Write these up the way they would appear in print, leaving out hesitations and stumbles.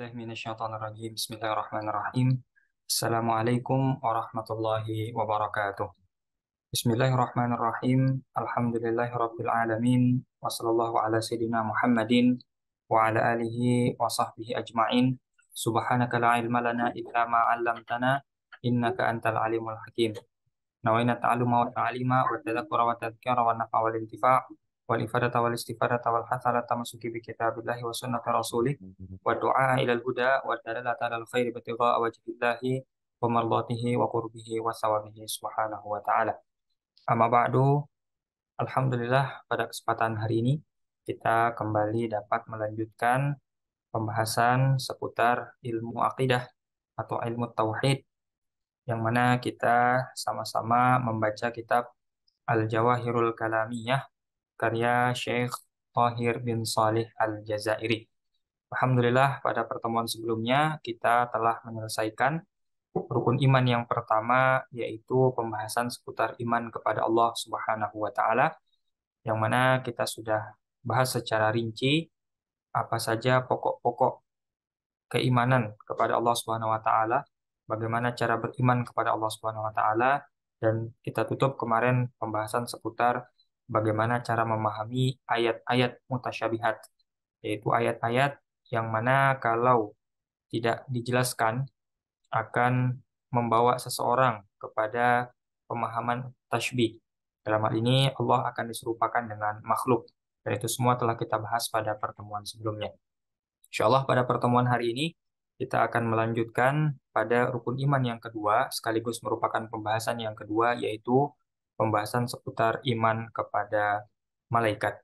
billahi minasyaitonir rajim. Bismillahirrahmanirrahim. Assalamualaikum warahmatullahi wabarakatuh. Bismillahirrahmanirrahim. Alhamdulillahirabbil alamin. Wassallallahu ala sayyidina Muhammadin wa ala alihi wa sahbihi ajmain. Subhanaka la ilma lana illa ma 'allamtana innaka antal alimul hakim. Nawaina ta'alluma wa ta'lima wa tadhakkura wa tadhkira wa nafa wal intifa' wal ifadata wal istifadata wal hasanata masuki bi kitabillahi wa sunnati rasulih wa du'a ilal huda wa dalalata alal khairi batigha wajhillahi wa mardatihi wa qurbihi wa sawabihi subhanahu wa ta'ala. Amma ba'du, alhamdulillah pada kesempatan hari ini kita kembali dapat melanjutkan pembahasan seputar ilmu akidah atau ilmu tauhid, yang mana kita sama-sama membaca kitab Al-Jawahirul Kalamiyah karya Syekh Thahir bin Salih Al-Jazairi. Alhamdulillah pada pertemuan sebelumnya kita telah menyelesaikan rukun iman yang pertama, yaitu pembahasan seputar iman kepada Allah Subhanahu wa taala, yang mana kita sudah bahas secara rinci apa saja pokok-pokok keimanan kepada Allah Subhanahu wa taala, bagaimana cara beriman kepada Allah Subhanahu wa taala, dan kita tutup kemarin pembahasan seputar bagaimana cara memahami ayat-ayat mutasyabihat, yaitu ayat-ayat yang mana kalau tidak dijelaskan akan membawa seseorang kepada pemahaman tasybih. Dalam hal ini Allah akan diserupakan dengan makhluk. Dan itu semua telah kita bahas pada pertemuan sebelumnya. Insya Allah pada pertemuan hari ini kita akan melanjutkan pada rukun iman yang kedua, sekaligus merupakan pembahasan yang kedua, yaitu pembahasan seputar iman kepada malaikat.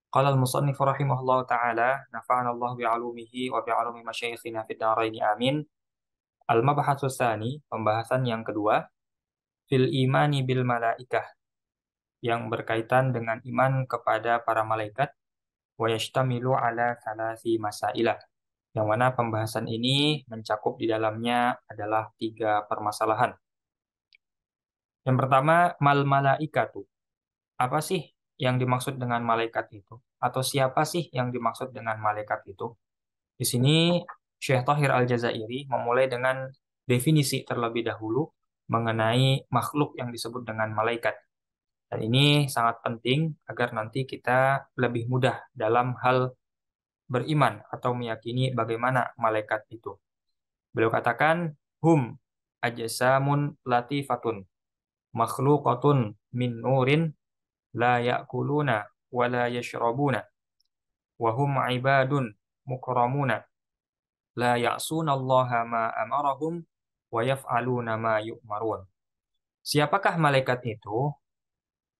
Qala al-musannif rahimahullah ta'ala, nafa'ana Allah bi'alumihi wa bi'alumi masyayikhina fid dharaini amin. Al-mabhatsus tsani, pembahasan yang kedua, fil imani bil malaikah, yang berkaitan dengan iman kepada para malaikat, wa yashtamilu ala thalathi masailah, yang mana pembahasan ini mencakup di dalamnya adalah 3 permasalahan. Yang pertama, mal malaikatu. Apa sih yang dimaksud dengan malaikat itu? Atau siapa sih yang dimaksud dengan malaikat itu? Di sini Syekh Thahir Al-Jazairi memulai dengan definisi terlebih dahulu mengenai makhluk yang disebut dengan malaikat. Dan ini sangat penting agar nanti kita lebih mudah dalam hal beriman atau meyakini bagaimana malaikat itu. Beliau katakan, hum ajsamun latifatun makhluqatun min nurin la ya'kuluna wa la yashrabuna wa hum ibadun mukramuna la ya'sunallaha ma amarahum wa yaf'aluna ma yu'marun. Siapakah malaikat itu?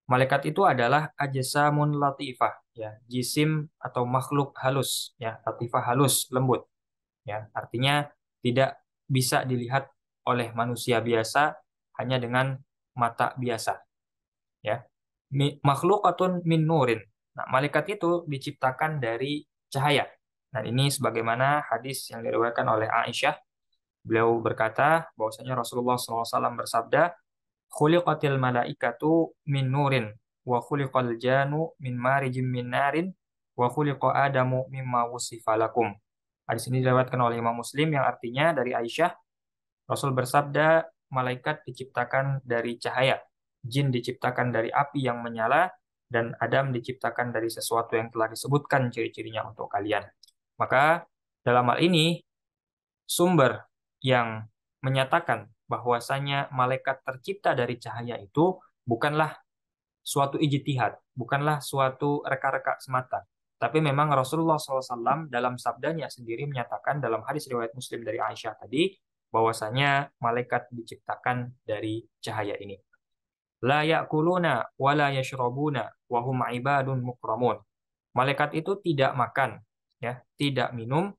Malaikat itu adalah ajsamun latifah, ya, jisim atau makhluk halus, ya, latifah halus, lembut, ya. Artinya tidak bisa dilihat oleh manusia biasa hanya dengan mata biasa, ya. Makhlukatun min nurin. Nah, malaikat itu diciptakan dari cahaya. Dan ini sebagaimana hadis yang diriwayatkan oleh Aisyah. Beliau berkata bahwasanya Rasulullah SAW bersabda, khuliqatil malaikatu min nurin wa khuliqal janu min marijim min narin wa khuliqa adamu mimma wusifa lakum. Hadis ini diriwayatkan oleh Imam Muslim, yang artinya dari Aisyah, Rasul bersabda, malaikat diciptakan dari cahaya, jin diciptakan dari api yang menyala, dan Adam diciptakan dari sesuatu yang telah disebutkan ciri-cirinya untuk kalian. Maka dalam hal ini, sumber yang menyatakan bahwasanya malaikat tercipta dari cahaya itu bukanlah suatu ijtihad, bukanlah suatu reka-reka semata. Tapi memang Rasulullah SAW dalam sabdanya sendiri menyatakan dalam hadis riwayat Muslim dari Aisyah tadi, bahwasanya malaikat diciptakan dari cahaya ini. La ya'kuluna wa la yashrabuna wa hum ibadun mukramun. Malaikat itu tidak makan, ya, tidak minum,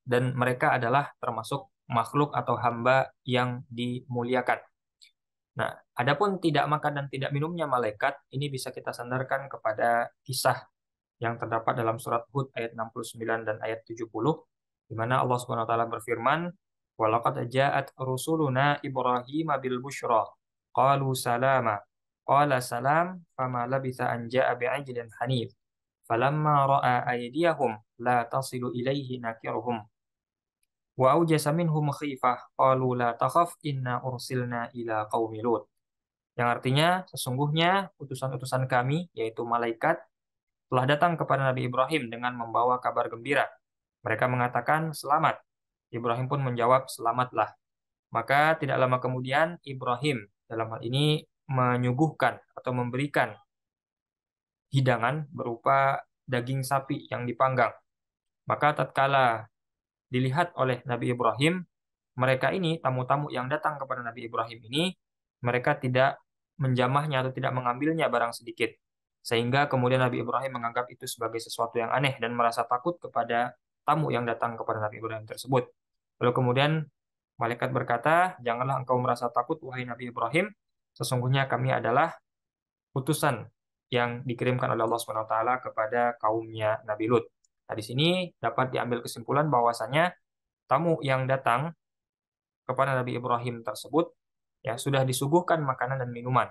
dan mereka adalah termasuk makhluk atau hamba yang dimuliakan. Nah, adapun tidak makan dan tidak minumnya malaikat, ini bisa kita sandarkan kepada kisah yang terdapat dalam surat Hud ayat 69 dan ayat 70, di mana Allah Subhanahu wa taala berfirman, "Walaqad ja'at rusuluna Ibrahim bil busyra, qalu salama, qala salam, fama labitha an ja'a bi'ijlin hanif, falamma ra'a aydiyahum la tasilu ilaihi nakiruhum wa aujasa minhum khifah qalu la takhaf inna ursilna ila qaumi Lut. Yang artinya sesungguhnya utusan-utusan kami yaitu malaikat telah datang kepada Nabi Ibrahim dengan membawa kabar gembira. Mereka mengatakan selamat. Ibrahim pun menjawab selamatlah. Maka tidak lama kemudian Ibrahim dalam hal ini menyuguhkan atau memberikan hidangan berupa daging sapi yang dipanggang. Maka tatkala dilihat oleh Nabi Ibrahim, mereka ini, tamu-tamu yang datang kepada Nabi Ibrahim ini, mereka tidak menjamahnya atau tidak mengambilnya barang sedikit. Sehingga kemudian Nabi Ibrahim menganggap itu sebagai sesuatu yang aneh dan merasa takut kepada tamu yang datang kepada Nabi Ibrahim tersebut. Lalu kemudian malaikat berkata, janganlah engkau merasa takut, wahai Nabi Ibrahim, sesungguhnya kami adalah utusan yang dikirimkan oleh Allah SWT kepada kaumnya Nabi Lut. Nah, di sini dapat diambil kesimpulan bahwasanya tamu yang datang kepada Nabi Ibrahim tersebut ya sudah disuguhkan makanan dan minuman.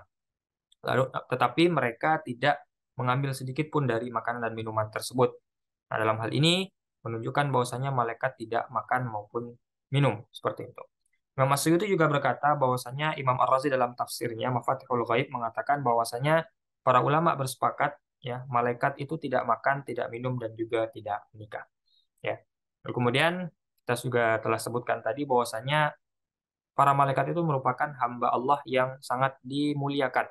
Lalu tetapi mereka tidak mengambil sedikit pun dari makanan dan minuman tersebut. Nah, dalam hal ini menunjukkan bahwasanya malaikat tidak makan maupun minum seperti itu. Imam Masyuti juga berkata bahwasanya Imam Ar-Razi dalam tafsirnya Mafatihul Ghaib mengatakan bahwasanya para ulama bersepakat ya malaikat itu tidak makan, tidak minum dan juga tidak menikah. Ya. Lalu kemudian kita juga telah sebutkan tadi bahwasanya para malaikat itu merupakan hamba Allah yang sangat dimuliakan.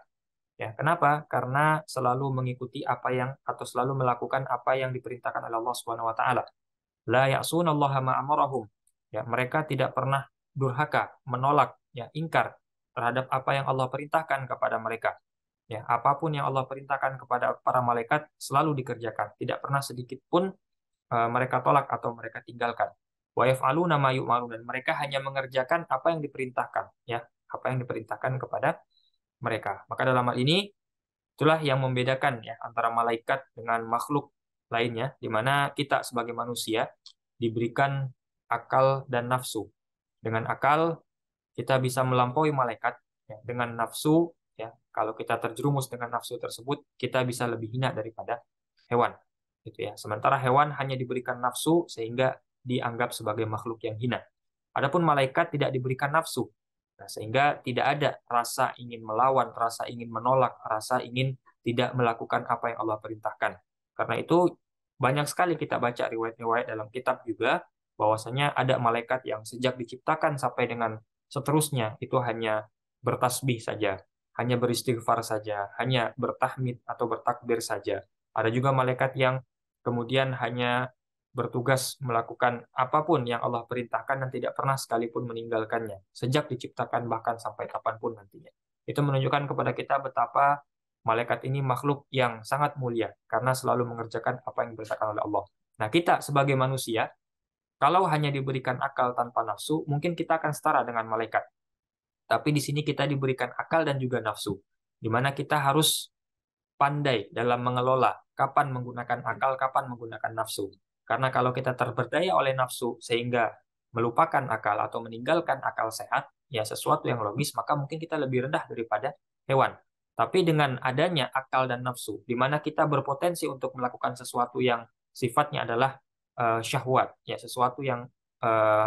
Ya, kenapa? Karena selalu mengikuti apa yang atau selalu melakukan apa yang diperintahkan oleh Allah Subhanahu wa taala. La ya'sunallaha ma amarahum. Ya, mereka tidak pernah durhaka, menolak, ya, ingkar terhadap apa yang Allah perintahkan kepada mereka. Ya, apapun yang Allah perintahkan kepada para malaikat selalu dikerjakan, tidak pernah sedikit pun mereka tolak atau mereka tinggalkan. Wa yaf'aluna ma yu'marun dan mereka hanya mengerjakan apa yang diperintahkan, ya, apa yang diperintahkan kepada mereka. Maka dalam hal ini itulah yang membedakan ya antara malaikat dengan makhluk lainnya, di mana kita sebagai manusia diberikan akal dan nafsu. Dengan akal kita bisa melampaui malaikat, ya. Dengan nafsu, ya, kalau kita terjerumus dengan nafsu tersebut, kita bisa lebih hina daripada hewan. Gitu ya. Sementara hewan hanya diberikan nafsu sehingga dianggap sebagai makhluk yang hina. Adapun malaikat tidak diberikan nafsu. Nah, sehingga tidak ada rasa ingin melawan, rasa ingin menolak, rasa ingin tidak melakukan apa yang Allah perintahkan. Karena itu banyak sekali kita baca riwayat-riwayat dalam kitab juga bahwasanya ada malaikat yang sejak diciptakan sampai dengan seterusnya itu hanya bertasbih saja, hanya beristighfar saja, hanya bertahmid atau bertakbir saja. Ada juga malaikat yang kemudian hanya bertugas melakukan apapun yang Allah perintahkan dan tidak pernah sekalipun meninggalkannya, sejak diciptakan bahkan sampai kapanpun nantinya. Itu menunjukkan kepada kita betapa malaikat ini makhluk yang sangat mulia, karena selalu mengerjakan apa yang diperintahkan oleh Allah. Nah, kita sebagai manusia, kalau hanya diberikan akal tanpa nafsu, mungkin kita akan setara dengan malaikat. Tapi di sini kita diberikan akal dan juga nafsu, di mana kita harus pandai dalam mengelola kapan menggunakan akal, kapan menggunakan nafsu. Karena kalau kita terberdaya oleh nafsu sehingga melupakan akal atau meninggalkan akal sehat, ya sesuatu yang logis, maka mungkin kita lebih rendah daripada hewan. Tapi dengan adanya akal dan nafsu, di mana kita berpotensi untuk melakukan sesuatu yang sifatnya adalah syahwat, ya sesuatu yang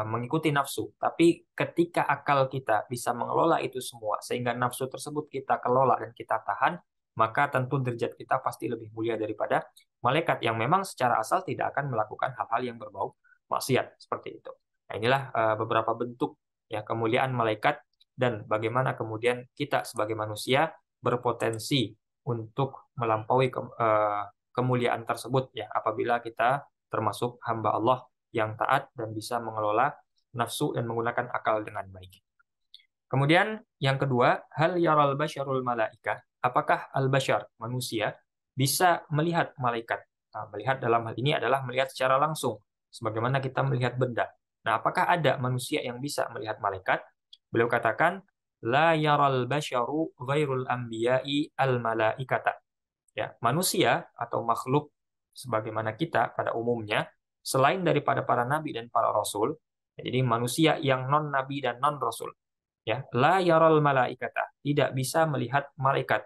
mengikuti nafsu. Tapi ketika akal kita bisa mengelola itu semua, sehingga nafsu tersebut kita kelola dan kita tahan, maka tentu derajat kita pasti lebih mulia daripada malaikat yang memang secara asal tidak akan melakukan hal-hal yang berbau maksiat seperti itu. Nah, inilah beberapa bentuk ya kemuliaan malaikat dan bagaimana kemudian kita sebagai manusia berpotensi untuk melampaui kemuliaan tersebut ya apabila kita termasuk hamba Allah yang taat dan bisa mengelola nafsu dan menggunakan akal dengan baik. Kemudian yang kedua, hal yaral basyarul malaikah, apakah al-basyar, manusia, bisa melihat malaikat? Nah, melihat dalam hal ini adalah melihat secara langsung, sebagaimana kita melihat benda. Nah, apakah ada manusia yang bisa melihat malaikat? Beliau katakan, la yaral basyaru ghairul anbiya'i al-malaikata. Ya, manusia atau makhluk sebagaimana kita pada umumnya, selain daripada para nabi dan para rasul, jadi manusia yang non nabi dan non rasul, ya la yaral malaikata tidak bisa melihat malaikat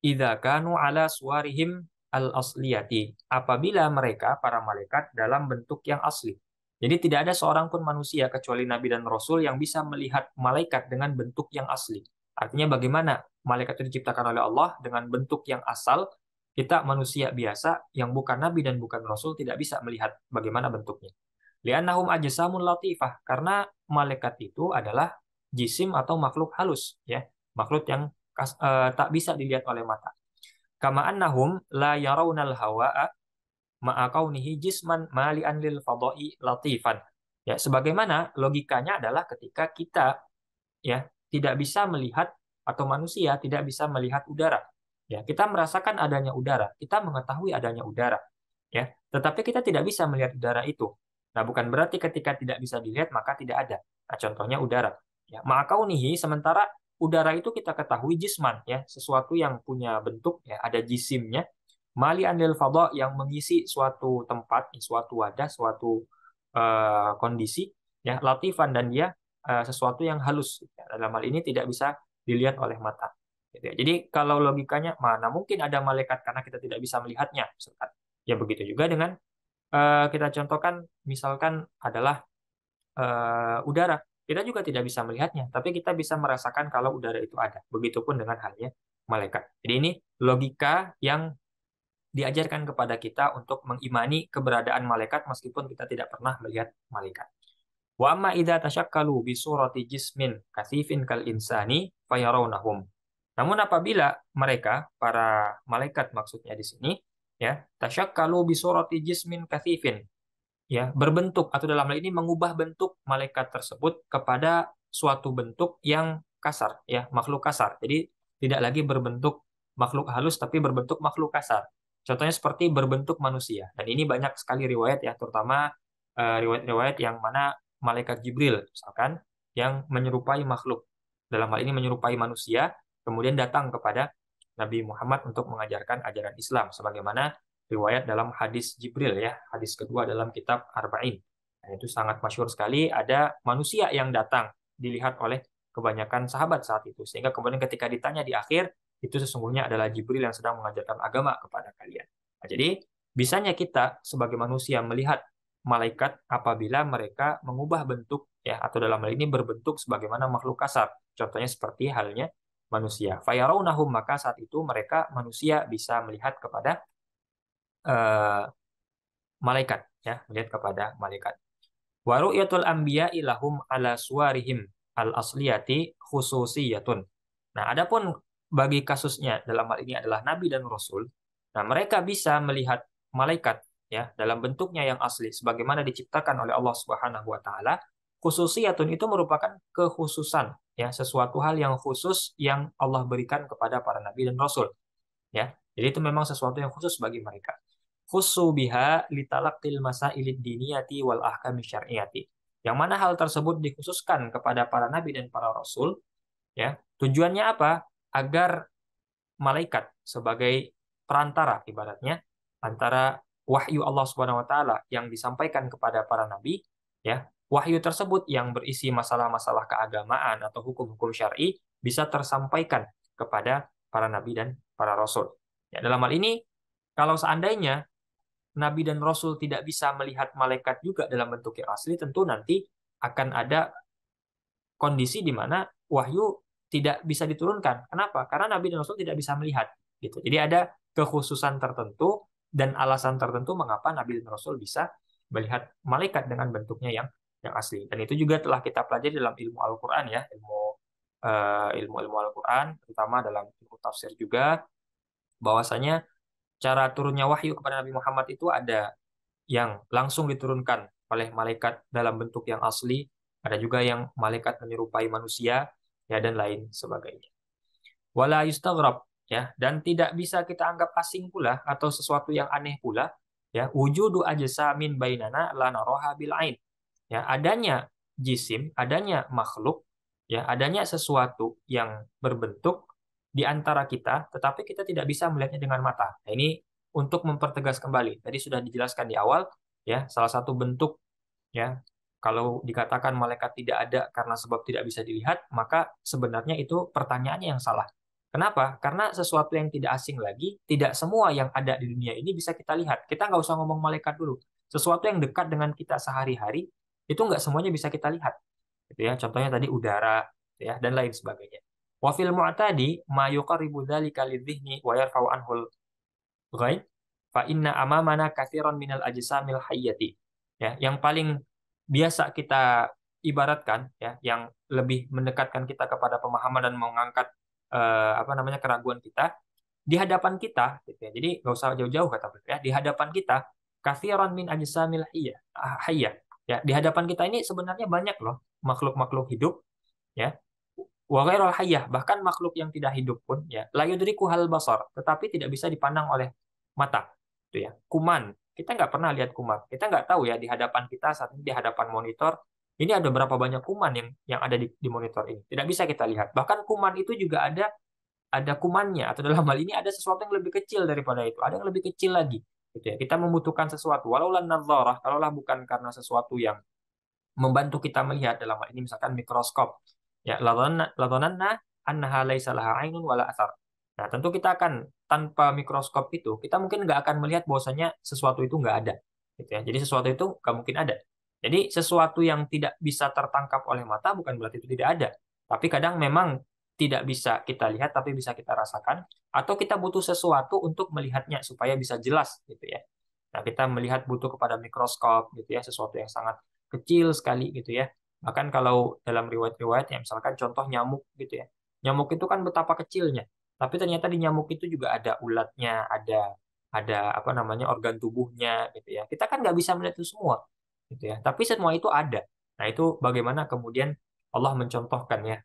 idza kanu ala suwarihim al-asliyati, apabila mereka para malaikat dalam bentuk yang asli. Jadi tidak ada seorang pun manusia kecuali nabi dan rasul yang bisa melihat malaikat dengan bentuk yang asli. Artinya bagaimana malaikat itu diciptakan oleh Allah dengan bentuk yang asal, kita manusia biasa yang bukan nabi dan bukan rasul tidak bisa melihat bagaimana bentuknya. Li'annahum ajsamun latifah, karena malaikat itu adalah jisim atau makhluk halus, ya, makhluk yang tak bisa dilihat oleh mata. Kama annahum la yarawnal hawa'a ma'a kaunihi jisman mali'an lil fadha'i latifan. Ya, sebagaimana logikanya adalah ketika kita, ya, tidak bisa melihat, atau manusia tidak bisa melihat udara. Ya, kita merasakan adanya udara, kita mengetahui adanya udara, ya, tetapi kita tidak bisa melihat udara itu. Nah, bukan berarti ketika tidak bisa dilihat maka tidak ada. Nah, contohnya udara. Ya, ma'akaunihi, sementara udara itu kita ketahui jisman, ya, sesuatu yang punya bentuk, ya, ada jisimnya. Mali anil fadha, yang mengisi suatu tempat, suatu wadah, suatu kondisi, ya, latifan, dan dia sesuatu yang halus. Dalam hal ini tidak bisa dilihat oleh mata. Gitu ya. Jadi kalau logikanya mana mungkin ada malaikat karena kita tidak bisa melihatnya, misalkan. Ya begitu juga dengan kita contohkan, misalkan adalah udara. Kita juga tidak bisa melihatnya, tapi kita bisa merasakan kalau udara itu ada. Begitupun dengan halnya malaikat. Jadi ini logika yang diajarkan kepada kita untuk mengimani keberadaan malaikat meskipun kita tidak pernah melihat malaikat. Wa amma idza tashakkalu bi surati jismin kasifin kal insani fayarawnahum. Namun apabila mereka, para malaikat maksudnya di sini, ya, tasyakkalu bi surati jismin kasifin, ya, berbentuk atau dalam hal ini mengubah bentuk malaikat tersebut kepada suatu bentuk yang kasar, ya, makhluk kasar. Jadi tidak lagi berbentuk makhluk halus tapi berbentuk makhluk kasar. Contohnya seperti berbentuk manusia. Dan ini banyak sekali riwayat, ya, terutama riwayat-riwayat yang mana malaikat Jibril misalkan yang menyerupai makhluk. Dalam hal ini menyerupai manusia, kemudian datang kepada Nabi Muhammad untuk mengajarkan ajaran Islam sebagaimana riwayat dalam hadis Jibril, ya, hadis kedua dalam kitab Arba'in. Nah, itu sangat masyhur sekali, ada manusia yang datang dilihat oleh kebanyakan sahabat saat itu, sehingga kemudian ketika ditanya di akhir, itu sesungguhnya adalah Jibril yang sedang mengajarkan agama kepada kalian. Nah, jadi bisanya kita sebagai manusia melihat malaikat apabila mereka mengubah bentuk, ya, atau dalam hal ini berbentuk sebagaimana makhluk kasar. Contohnya seperti halnya manusia. Fayarawnahum, maka saat itu mereka manusia bisa melihat kepada eh, malaikat, ya, melihat kepada malaikat. Wa ru'yatul anbiya'i lahum ala suwarihim al-asliyati khususiyatun. Nah, adapun bagi kasusnya dalam hal ini adalah nabi dan rasul, nah mereka bisa melihat malaikat, ya, dalam bentuknya yang asli sebagaimana diciptakan oleh Allah Subhanahu wa taala. Khususiyatun itu merupakan kekhususan, ya, sesuatu hal yang khusus yang Allah berikan kepada para nabi dan rasul, ya. Jadi itu memang sesuatu yang khusus bagi mereka. Khussu biha litalaqqil masailid diniyati wal ahkami syar'iyati. Yang mana hal tersebut dikhususkan kepada para nabi dan para rasul, ya. Tujuannya apa? Agar malaikat sebagai perantara ibaratnya antara wahyu Allah Subhanahu wa taala yang disampaikan kepada para nabi, ya. Wahyu tersebut yang berisi masalah-masalah keagamaan atau hukum-hukum syar'i bisa tersampaikan kepada para nabi dan para rasul. Ya, dalam hal ini kalau seandainya nabi dan rasul tidak bisa melihat malaikat juga dalam bentuk yang asli, tentu nanti akan ada kondisi di mana wahyu tidak bisa diturunkan. Kenapa? Karena nabi dan rasul tidak bisa melihat, gitu. Jadi ada kekhususan tertentu dan alasan tertentu mengapa nabi dan rasul bisa melihat malaikat dengan bentuknya yang asli. Dan itu juga telah kita pelajari dalam ilmu Al-Qur'an, ya, ilmu Al-Qur'an, terutama dalam ilmu tafsir juga, bahwasanya cara turunnya wahyu kepada Nabi Muhammad itu ada yang langsung diturunkan oleh malaikat dalam bentuk yang asli, ada juga yang malaikat menyerupai manusia, ya, dan lain sebagainya. Wala yustaghrab, ya, dan tidak bisa kita anggap asing pula atau sesuatu yang aneh pula, ya, wujudu ajsamin bainana la naraha bil ain. Ya, adanya jisim, adanya makhluk, ya, adanya sesuatu yang berbentuk di antara kita, tetapi kita tidak bisa melihatnya dengan mata. Nah, ini untuk mempertegas kembali. Tadi sudah dijelaskan di awal, ya, salah satu bentuk, ya, kalau dikatakan malaikat tidak ada karena sebab tidak bisa dilihat, maka sebenarnya itu pertanyaannya yang salah. Kenapa? Karena sesuatu yang tidak asing lagi, tidak semua yang ada di dunia ini bisa kita lihat. Kita nggak usah ngomong malaikat dulu. Sesuatu yang dekat dengan kita sehari-hari, itu nggak semuanya bisa kita lihat. Gitu ya. Contohnya tadi udara, gitu ya, dan lain sebagainya. Wa fil mu'tadi ma yuqarribu dzalika lidhihni wa yarfa'u anhul ghaib fa inna amamana katsiran minal ajsamil hayyati. Ya, yang paling biasa kita ibaratkan ya, yang lebih mendekatkan kita kepada pemahaman dan mengangkat apa namanya keraguan kita di hadapan kita gitu ya. Jadi nggak usah jauh-jauh kata beliau ya, di hadapan kita katsiran min ajsamil hayyah. Ya, di hadapan kita ini sebenarnya banyak loh makhluk-makhluk hidup ya, wa ghairul hayyah, bahkan makhluk yang tidak hidup pun ya, la yudriku hal basar, tetapi tidak bisa dipandang oleh mata. Itu ya. Kuman, kita nggak pernah lihat kuman. Kita nggak tahu ya di hadapan kita saat ini di hadapan monitor ini ada berapa banyak kuman yang ada di monitor ini. Tidak bisa kita lihat. Bahkan kuman itu juga ada kumannya atau dalam hal ini ada sesuatu yang lebih kecil daripada itu. Ada yang lebih kecil lagi. Gitu ya. Kita membutuhkan sesuatu. Walau lan nadzarah, kalaulah bukan karena sesuatu yang membantu kita melihat dalam hal ini misalkan mikroskop ya ladhananna annaha laisa laha ainun wala athar. Nah, tentu kita akan tanpa mikroskop itu kita mungkin nggak akan melihat bahwasanya sesuatu itu nggak ada gitu ya. Jadi sesuatu itu nggak mungkin ada. Jadi sesuatu yang tidak bisa tertangkap oleh mata bukan berarti itu tidak ada. Tapi kadang memang tidak bisa kita lihat tapi bisa kita rasakan atau kita butuh sesuatu untuk melihatnya supaya bisa jelas gitu ya. Nah, kita melihat butuh kepada mikroskop gitu ya, sesuatu yang sangat kecil sekali gitu ya. Bahkan kalau dalam riwayat-riwayat ya misalkan contoh nyamuk gitu ya. Nyamuk itu kan betapa kecilnya. Tapi ternyata di nyamuk itu juga ada ulatnya, ada apa namanya organ tubuhnya gitu ya. Kita kan nggak bisa melihat itu semua gitu ya. Tapi semua itu ada. Nah, itu bagaimana kemudian Allah mencontohkan ya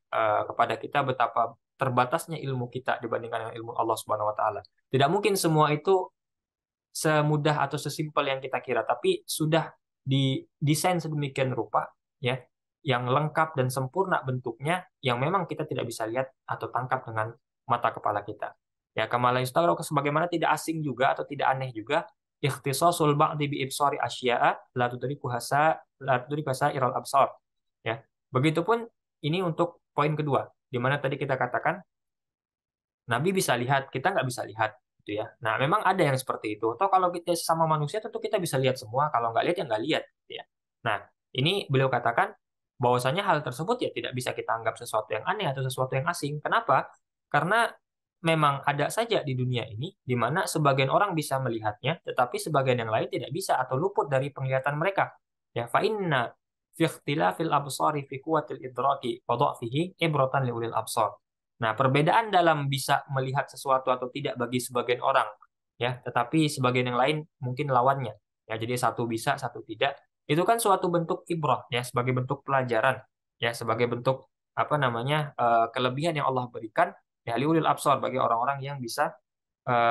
kepada kita betapa terbatasnya ilmu kita dibandingkan dengan ilmu Allah Subhanahu wa taala. Tidak mungkin semua itu semudah atau sesimpel yang kita kira, tapi sudah didesain sedemikian rupa ya, yang lengkap dan sempurna bentuknya yang memang kita tidak bisa lihat atau tangkap dengan mata kepala kita. Ya, kama la yustaghraq, sebagaimana tidak asing juga atau tidak aneh juga ikhtisasul ba'di bi ibsari asya'a la tudriku iral absar. Ya. Begitupun ini untuk poin kedua, di mana tadi kita katakan Nabi bisa lihat, kita nggak bisa lihat, gitu ya. Nah, memang ada yang seperti itu. Atau kalau kita sama manusia, tentu kita bisa lihat semua. Kalau nggak lihat, ya nggak lihat, gitu ya. Nah, ini beliau katakan bahwasanya hal tersebut ya tidak bisa kita anggap sesuatu yang aneh atau sesuatu yang asing. Kenapa? Karena memang ada saja di dunia ini di mana sebagian orang bisa melihatnya, tetapi sebagian yang lain tidak bisa atau luput dari penglihatan mereka. Ya, fa inna fi ikhtilafil absari fi quwwatil idraki wa dha'fihi ibratan li ulil absar. Nah, perbedaan dalam bisa melihat sesuatu atau tidak bagi sebagian orang, ya, tetapi sebagian yang lain mungkin lawannya. Ya, jadi satu bisa, satu tidak. Itu kan suatu bentuk ibrah, ya, sebagai bentuk pelajaran, ya, sebagai bentuk apa namanya kelebihan yang Allah berikan ya liulil absar bagi orang-orang yang bisa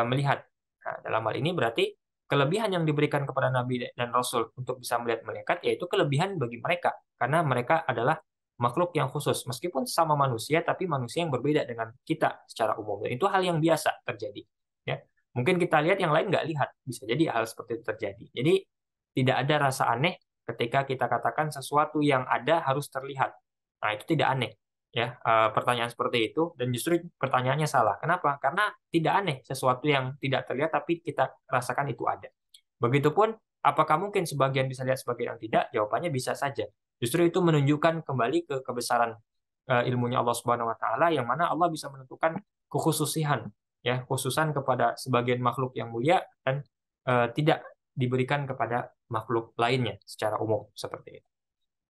melihat. Nah, dalam hal ini berarti kelebihan yang diberikan kepada Nabi dan Rasul untuk bisa melihat malaikat yaitu kelebihan bagi mereka karena mereka adalah makhluk yang khusus meskipun sama manusia tapi manusia yang berbeda dengan kita secara umum dan itu hal yang biasa terjadi ya mungkin kita lihat yang lain nggak lihat bisa jadi hal seperti itu terjadi jadi tidak ada rasa aneh ketika kita katakan sesuatu yang ada harus terlihat nah itu tidak aneh ya pertanyaan seperti itu dan justru pertanyaannya salah kenapa karena tidak aneh sesuatu yang tidak terlihat tapi kita rasakan itu ada begitupun apakah mungkin sebagian bisa lihat sebagian yang tidak jawabannya bisa saja justru itu menunjukkan kembali ke kebesaran ilmunya Allah Subhanahu wa taala yang mana Allah bisa menentukan kekhususian ya khususan kepada sebagian makhluk yang mulia dan tidak diberikan kepada makhluk lainnya secara umum seperti itu.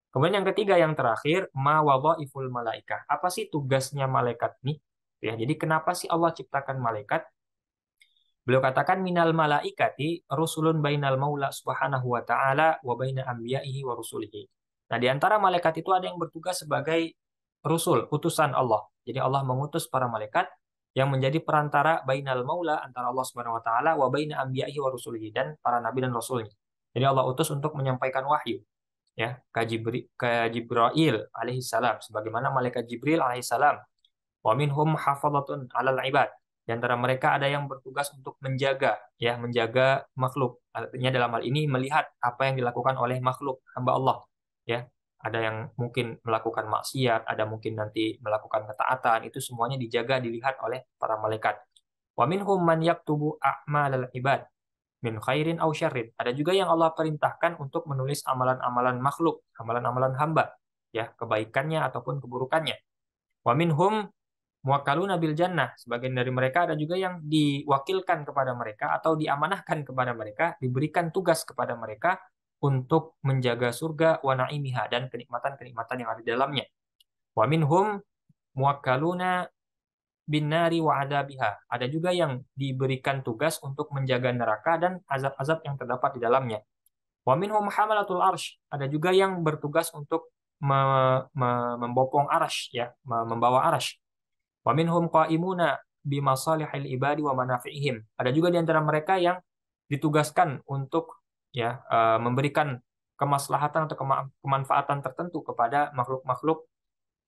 Kemudian yang ketiga yang terakhir ma wadhaiful malaikah. Apa sih tugasnya malaikat nih? Ya, jadi kenapa sih Allah ciptakan malaikat? Beliau katakan minal malaikati rusulun bainal maula subhanahu wa ta'ala wa baina anbiya'ihi wa rusulihi. Nah, di antara malaikat itu ada yang bertugas sebagai rusul, utusan Allah. Jadi Allah mengutus para malaikat yang menjadi perantara bainal maula antara Allah Subhanahu wa taala wa baina anbiya'ihi wa rusulihi dan para nabi dan rasulnya. Jadi Allah utus untuk menyampaikan wahyu ya ke Jibril alaihissalam sebagaimana malaikat Jibril alaihissalam wa minhum hafadhatun 'alal ibad di antara mereka ada yang bertugas untuk menjaga makhluk artinya dalam hal ini melihat apa yang dilakukan oleh makhluk hamba Allah ya ada yang mungkin melakukan maksiat, ada mungkin nanti melakukan ketaatan, itu semuanya dijaga, dilihat oleh para malaikat. Wa minhum man yaktubu a'malal ibad min khairin aw syarrin. Ada juga yang Allah perintahkan untuk menulis amalan-amalan makhluk, amalan-amalan hamba, ya, kebaikannya ataupun keburukannya. Wa minhum muwakkaluna bil jannah. Sebagian dari mereka ada juga yang diwakilkan kepada mereka atau diamanahkan kepada mereka, diberikan tugas kepada mereka untuk menjaga surga wa naimiha dan kenikmatan-kenikmatan yang ada di dalamnya. Wa minhum muwakkaluna bin nari wa adabiha. Ada juga yang diberikan tugas untuk menjaga neraka dan azab-azab yang terdapat di dalamnya. Wa minhum hamalatul arsh. Ada juga yang bertugas untuk membopong arsh, ya, membawa arsh. Wa minhum qa'imuna bimasalihil ibadi wa manafi'ihim. Ada juga di antara mereka yang ditugaskan untuk, ya, memberikan kemaslahatan atau kemanfaatan tertentu kepada makhluk-makhluk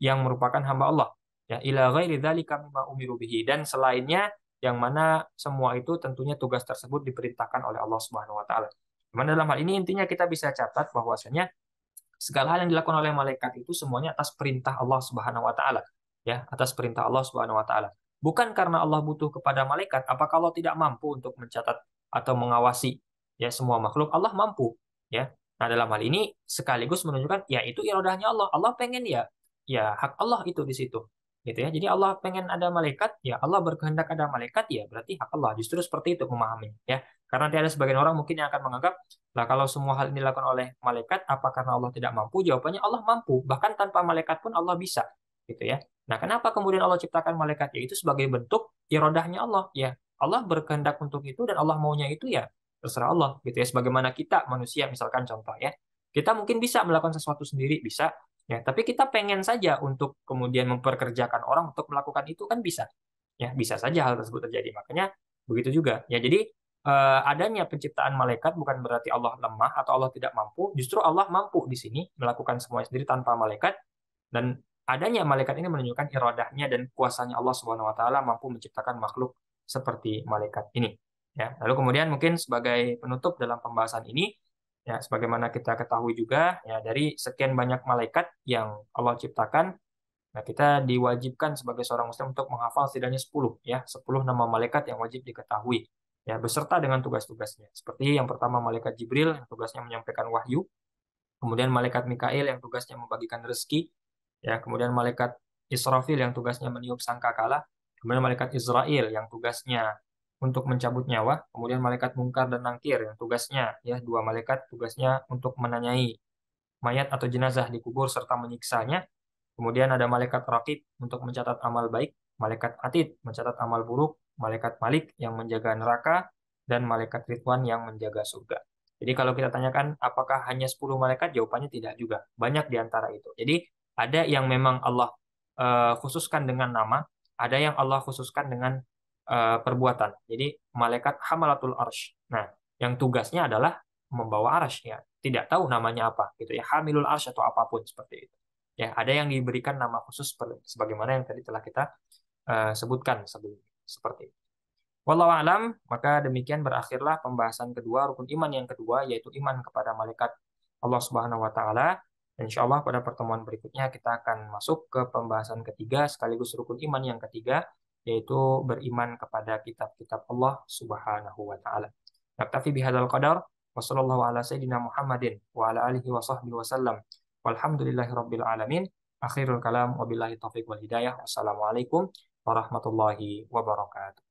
yang merupakan hamba Allah, ya, ila ghairi dzalika mimma umiru bihi, dan selainnya yang mana semua itu tentunya tugas tersebut diperintahkan oleh Allah Subhanahu wa taala. Mana dalam hal ini intinya kita bisa catat bahwasanya segala hal yang dilakukan oleh malaikat itu semuanya atas perintah Allah Subhanahu wa taala, ya, atas perintah Allah Subhanahu wa taala. Bukan karena Allah butuh kepada malaikat, apakah Allah tidak mampu untuk mencatat atau mengawasi, ya, semua makhluk? Allah mampu, ya. Nah, dalam hal ini sekaligus menunjukkan ya itu iradahnya Allah. Allah pengen, ya, ya hak Allah itu di situ. Gitu ya. Jadi Allah pengen ada malaikat, ya Allah berkehendak ada malaikat, ya berarti hak Allah. Justru seperti itu memahaminya, ya. Karena ada sebagian orang mungkin yang akan menganggap, lah kalau semua hal ini dilakukan oleh malaikat, apa karena Allah tidak mampu? Jawabannya Allah mampu. Bahkan tanpa malaikat pun Allah bisa, gitu ya. Nah, kenapa kemudian Allah ciptakan malaikat? Ya itu sebagai bentuk iradahnya Allah, ya. Allah berkehendak untuk itu dan Allah maunya itu, ya terserah Allah, gitu ya. Sebagaimana kita manusia, misalkan contoh, ya. Kita mungkin bisa melakukan sesuatu sendiri, bisa, ya. Tapi kita pengen saja untuk kemudian memperkerjakan orang untuk melakukan itu, kan bisa. Ya, bisa saja hal tersebut terjadi. Makanya begitu juga. Ya, jadi adanya penciptaan malaikat bukan berarti Allah lemah atau Allah tidak mampu. Justru Allah mampu di sini melakukan semuanya sendiri tanpa malaikat, dan adanya malaikat ini menunjukkan iradahnya dan kuasanya Allah Subhanahu wa taala mampu menciptakan makhluk seperti malaikat ini. Ya, lalu kemudian mungkin sebagai penutup dalam pembahasan ini, ya sebagaimana kita ketahui juga, ya dari sekian banyak malaikat yang Allah ciptakan, nah kita diwajibkan sebagai seorang muslim untuk menghafal setidaknya 10, ya, 10 nama malaikat yang wajib diketahui, ya, beserta dengan tugas-tugasnya. Seperti yang pertama malaikat Jibril yang tugasnya menyampaikan wahyu, kemudian malaikat Mikail yang tugasnya membagikan rezeki, ya, kemudian malaikat Israfil yang tugasnya meniup sangkakala, kemudian malaikat Israel yang tugasnya untuk mencabut nyawa, kemudian malaikat Mungkar dan Nangkir yang tugasnya, ya, dua malaikat tugasnya untuk menanyai mayat atau jenazah di kubur serta menyiksanya. Kemudian ada malaikat Raqib untuk mencatat amal baik, malaikat Atid mencatat amal buruk, malaikat Malik yang menjaga neraka, dan malaikat Ridwan yang menjaga surga. Jadi kalau kita tanyakan apakah hanya 10 malaikat, jawabannya tidak juga. Banyak di antara itu. Jadi ada yang memang Allah khususkan dengan nama, ada yang Allah khususkan dengan perbuatan. Jadi malaikat Hamalatul Arsh. Nah, yang tugasnya adalah membawa arsh, ya. Tidak tahu namanya apa gitu ya. Hamilul Arsh atau apapun seperti itu. Ya, ada yang diberikan nama khusus sebagaimana yang tadi telah kita sebutkan sebelumnya. Seperti itu. Wallahu alam, maka demikian berakhirlah pembahasan kedua rukun iman yang kedua, yaitu iman kepada malaikat Allah Subhanahu wa taala. Dan insya Allah pada pertemuan berikutnya kita akan masuk ke pembahasan ketiga sekaligus rukun iman yang ketiga, yaitu beriman kepada kitab-kitab Allah Subhanahu wa taala. Naktafi bihadzal qadar wa sallallahu ala sayyidina Muhammadin wa ala alihi wa sahbihi wasallam. Walhamdulillahirabbil alamin. Akhirul kalam wabillahi taufiq wal hidayah. Wassalamualaikum warahmatullahi wabarakatuh.